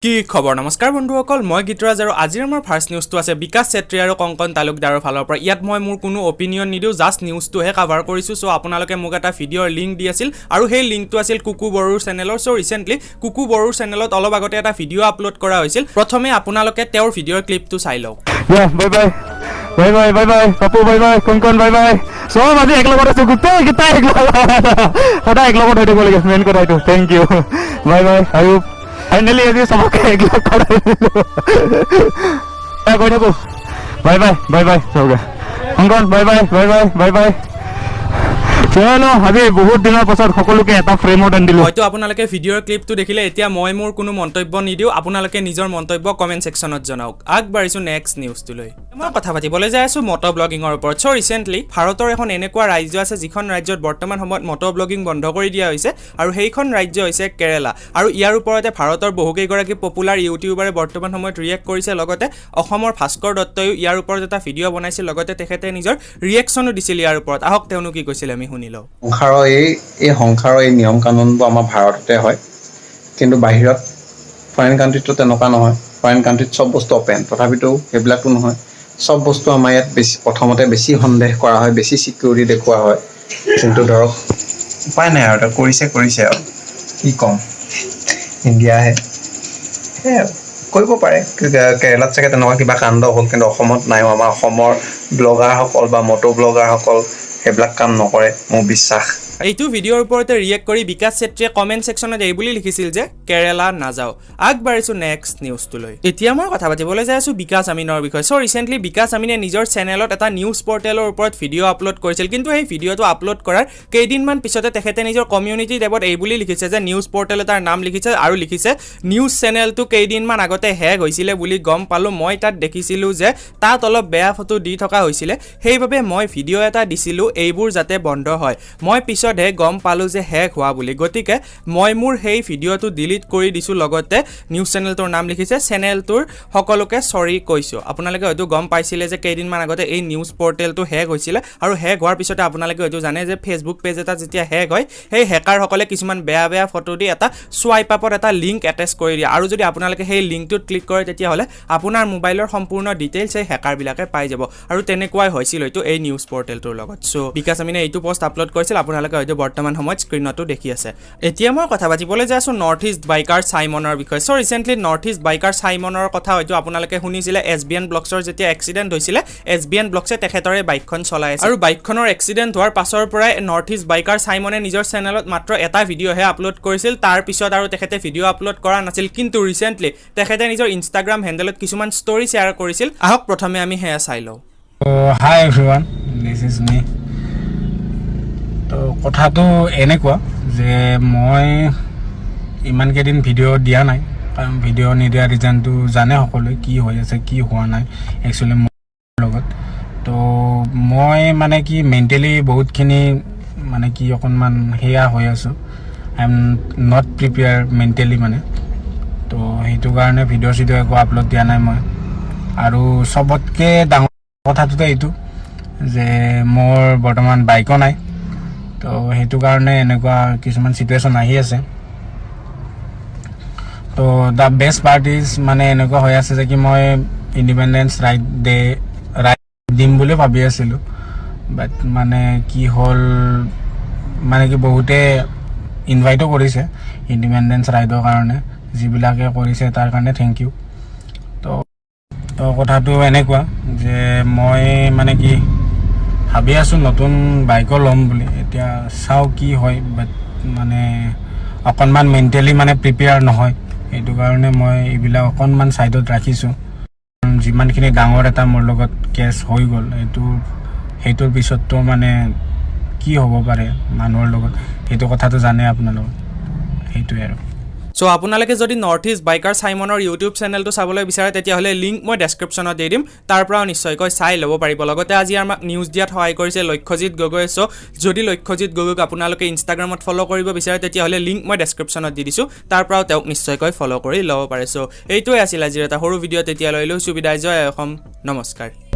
কি খবৰ নমস্কাৰ বন্ধুসকল মই গীতৰাজ আৰু আজিৰ আমাৰ ফাৰ্ষ্ট নিউজটো আছে বিকাশ চেত্ৰী আৰু কংকন তালুকদাৰৰ ফালৰ পৰা ইয়াত মই মোৰ কোনো অপিনিয়ন নিদিও জাষ্ট নিউজটোহে কভাৰ কৰিছোঁ সো আপোনালোকে মোক এটা ভিডিঅ'ৰ লিংক দি আছিল আৰু সেই লিংকটো আছিল কুকু বড়োৰ চেনেলৰ সো ৰিসেন্টলি কুকু বড়োৰ চেনেলত অলপ আগতে এটা ভিডিঅ' আপলোড কৰা হৈছিল প্ৰথমে আপোনালোকে তেওঁৰ ভিডিঅ'ৰ ক্লিপটো চাই লওক bye bye bye bye bye bye Papu bye bye Kankan bye bye সব আজি একলগত আছো গোটেই গীতা সদায় একলগত হৈ থাকিব লাগে মেইন কথা এইটো thank you bye bye Ayub finally আজি সবকে একলগ কৰাই কৈ থাকো বাই বাই বাই বাই সবকে Kankan bye bye bye bye bye bye চলো আজি বহুত দিনৰ পাছত সকলোকে এটা ফ্ৰেমত আনিলো হয়তো আপোনালোকে ভিডিঅ'ৰ ক্লিপটো দেখিলে এতিয়া মই মোৰ কোনো মন্তব্য নিদিও আপোনালোকে নিজৰ মন্তব্য কমেন্ট সেকশনত জনাওক আগবাঢ়িছো নেক্সট নিউজটোলৈ মই কথা পাতিবলৈ যাই আছো মটো ব্লগিঙৰ ওপৰত সো ৰিসেন্টলি ভাৰতৰ এখন এনেকুৱা ৰাজ্য আছে যিখন ৰাজ্যত বৰ্তমান সময়ত মটো ব্লগিং বন্ধ কৰি দিয়া হৈছে আৰু সেইখন ৰাজ্য হৈছে কেৰালা আৰু ইয়াৰ ওপৰতে ভাৰতৰ বহুকেইগৰাকী পপুলাৰ ইউটিউবাৰে বৰ্তমান সময়ত ৰিয়েক্ট কৰিছে লগতে অসমৰ ভাস্কৰ দত্তয়ো ইয়াৰ ওপৰত এটা ভিডিঅ' বনাইছিল লগতে তেখেতে নিজৰ ৰিয়েকশ্যনো দিছিল ইয়াৰ ওপৰত আহক তেওঁলোক কি কৈছিল আমি শুনি লওঁ সংসাৰৰ এই নিয়ম কানুনবোৰ আমাৰ ভাৰততে হয় কিন্তু বাহিৰত ফৰেন কাণ্ট্ৰিটো তেনেকুৱা নহয় ফৰেন কাণ্ট্ৰিত চব বস্তু অপেন তথাপিতো সেইবিলাকতো নহয় সব বস্তু আমাৰ ইয়াত প্ৰথমতে বেছি সন্দেহ কৰা হয় বেছি সিকিউৰিটি দেখুওৱা হয় কিন্তু ধৰক উপায় নাই আৰু কৰিছে আৰু কি কম ইণ্ডিয়াহে কৰিব পাৰে কেৰেলাত চাগে তেনেকুৱা কিবা কাণ্ড হ'ল কিন্তু অসমত নাই আমাৰ অসমৰ ব্লগাৰসকল বা মটো ব্লগাৰসকল সেইবিলাক কাম নকৰে মোৰ বিশ্বাস এইটো ভিডিঅ'ৰ ওপৰতে ৰিয়েক্ট কৰি বিকাশ চেত্ৰীয়ে কমেন্ট সেকশনত এই বুলি লিখিছিল যে কেৰালা নাযাও আগবাঢ়িছো নেক্সট নিউজটোলৈ এতিয়া মই কথা পাতিবলৈ যাই আছো বিকাশ আমিনৰ বিষয়ে সো ৰিসেন্টলি বিকাশ আমিনে নিজৰ চেনেলত এটা নিউজ পৰ্টেলৰ ওপৰত ভিডিঅ' আপলোড কৰিছিল কিন্তু এই ভিডিঅ'টো আপলোড কৰাৰ কেইদিনমান পিছতে তেখেতে নিজৰ কমিউনিটি টেবত এই বুলি লিখিছে যে নিউজ পৰ্টেল এটাৰ নাম লিখিছে আৰু লিখিছে নিউজ চেনেলটো কেইদিনমান আগতে হেক হৈছিলে বুলি গম পালো মই তাত দেখিছিলো যে তাত অলপ বেয়া ফটো দি থকা হৈছিলে সেইবাবে মই ভিডিঅ' এটা দিছিলো এইবোৰ যাতে বন্ধ হয় মই পিছতহে গম পালো যে হেক হোৱা বুলি গতিকে মই মোৰ সেই ভিডিঅ'টো ডিলিট কৰি দিছো লগতে নিউজ চেনেলটোৰ নাম লিখিছে চেনেলটোৰ সকলোকে সৰি কৈছো আপোনালোকে হয়তো গম পাইছিলে যে কেইদিনমান আগতে এই নিউজ পৰ্টেলটো হেক হৈছিলে আৰু হেক হোৱাৰ পিছতে আপোনালোকে হয়তো জানে যে ফেচবুক পেজ এটা যেতিয়া হেক হয় সেই হেকাৰসকলে কিছুমান বেয়া ফটো দি এটা সোৱাইপ আপত এটা লিংক এটাচ কৰি দিয়ে আৰু যদি আপোনালোকে সেই লিংকটোত ক্লিক কৰে তেতিয়াহ'লে আপোনাৰ মোবাইলৰ সম্পূৰ্ণ ডিটেইলছ এই হেকাৰবিলাকে পাই যাব আৰু তেনেকুৱাই হৈছিল হয়তো এই নিউজ পৰ্টেলটোৰ লগত সো বিকাশ আমিনে এইটো পোষ্ট আপলোড কৰিছিল আপোনালোকে হয়তো বৰ্তমান সময়ত স্ক্ৰীনতো দেখি আছে এতিয়া মই কথা পাতিবলৈ যাই আছো নৰ্থ ইষ্ট বাইকাৰ চাইমনৰ বিষয়ে so recently north east biker চাইমনৰ কথা হয়তো আপোনালোকে শুনিছিলে এছবিএন ব্লগছৰ যেতিয়া এক্সিডেণ্ট হৈছিলে এছবিএন ব্লগছে তেখেতৰে বাইকখন চলাই আছে আৰু বাইকখনৰ এক্সিডেণ্ট হোৱাৰ পাছৰ পৰাই নৰ্থ ইষ্ট বাইকাৰ চাইমনে নিজৰ চেনেলত মাত্ৰ এটা ভিডিঅ'হে আপলোড কৰিছিল তাৰ পিছত আৰু তেখেতে ভিডিঅ' আপলোড কৰা নাছিল কিন্তু ৰিসেন্টলি তেখেতে নিজৰ ইনষ্টাগ্ৰাম হেণ্ডেলত কিছুমান ষ্টৰি শ্বেয়াৰ কৰিছিল আহক প্ৰথমে আমি হেয়া চাই লওঁ হাই এভৰিৱান দিছ ইজ মি তো কথাটো এনেকুৱা যে মই ইমান কেইদিন ভিডিঅ' দিয়া নাই কাৰণ ভিডিঅ' নিদিয়া ৰিজনটো জানে সকলোৱে কি হৈ আছে কি হোৱা নাই একচুৱেলি মোৰ লগত তো মই মানে কি মেণ্টেলি বহুতখিনি মানে কি অকণমান সেয়া হৈ আছোঁ I am not prepare mentally মানে তো সেইটো কাৰণে ভিডিঅ' একো আপলোড দিয়া নাই মই আৰু চবতকৈ ডাঙৰ কথাটোতো এইটো যে মোৰ বৰ্তমান বাইকো নাই তো সেইটো কাৰণে এনেকুৱা কিছুমান চিটুৱেশ্যন আহি আছে তো দ্য বেষ্ট পাৰ্ট ইজ মানে এনেকুৱা হৈ আছে যে কি মই ইণ্ডিপেণ্ডেঞ্চ ৰাইট দিম বুলি ভাবি আছিলোঁ বাট মানে কি হ'ল মানে কি বহুতে ইনভাইটো কৰিছে ইণ্ডিপেণ্ডেঞ্চ ৰাইডৰ কাৰণে যিবিলাকে কৰিছে তাৰ কাৰণে থেংক ইউ তো কথাটো এনেকুৱা যে মই মানে কি ভাবি আছোঁ নতুন বাইকো ল'ম বুলি এতিয়া চাওঁ কি হয় বাট মানে অকণমান মেণ্টেলি মানে প্ৰিপেয়াৰ নহয় সেইটো কাৰণে মই এইবিলাক অকণমান ছাইডত ৰাখিছোঁ যিমানখিনি ডাঙৰ এটা মোৰ লগত কেছ হৈ গ'ল সেইটোৰ পিছততো মানে কি হ'ব পাৰে মানুহৰ লগত সেইটো কথাটো জানে আপোনালোকে সেইটোৱে আৰু সো আপোনালোকে যদি নৰ্থ ইষ্ট বাইকাৰ চাইমনৰ ইউটিউব চেনেলটো চাবলৈ বিচাৰে তেতিয়াহ'লে লিংক মই ডেছক্ৰিপশ্যনত দি দিম তাৰ পৰাও নিশ্চয়কৈ চাই ল'ব পাৰিব লগতে আজি আমাক নিউজ দিয়াত সহায় কৰিছে লক্ষ্যজিৎ গগৈ সো যদি লক্ষ্যজিৎ গগৈক আপোনালোকে ইনষ্টাগ্ৰামত ফ'ল' কৰিব বিচাৰে তেতিয়াহ'লে লিংক মই ডেছক্ৰিপশ্যনত দি দিছোঁ তাৰ পৰাও তেওঁক নিশ্চয়কৈ ফ'ল' কৰি ল'ব পাৰে সো এইটোৱে আছিল আজিৰ এটা সৰু ভিডিঅ' তেতিয়ালৈ লৈছোঁ বিদায় জয় অসম নমস্কাৰ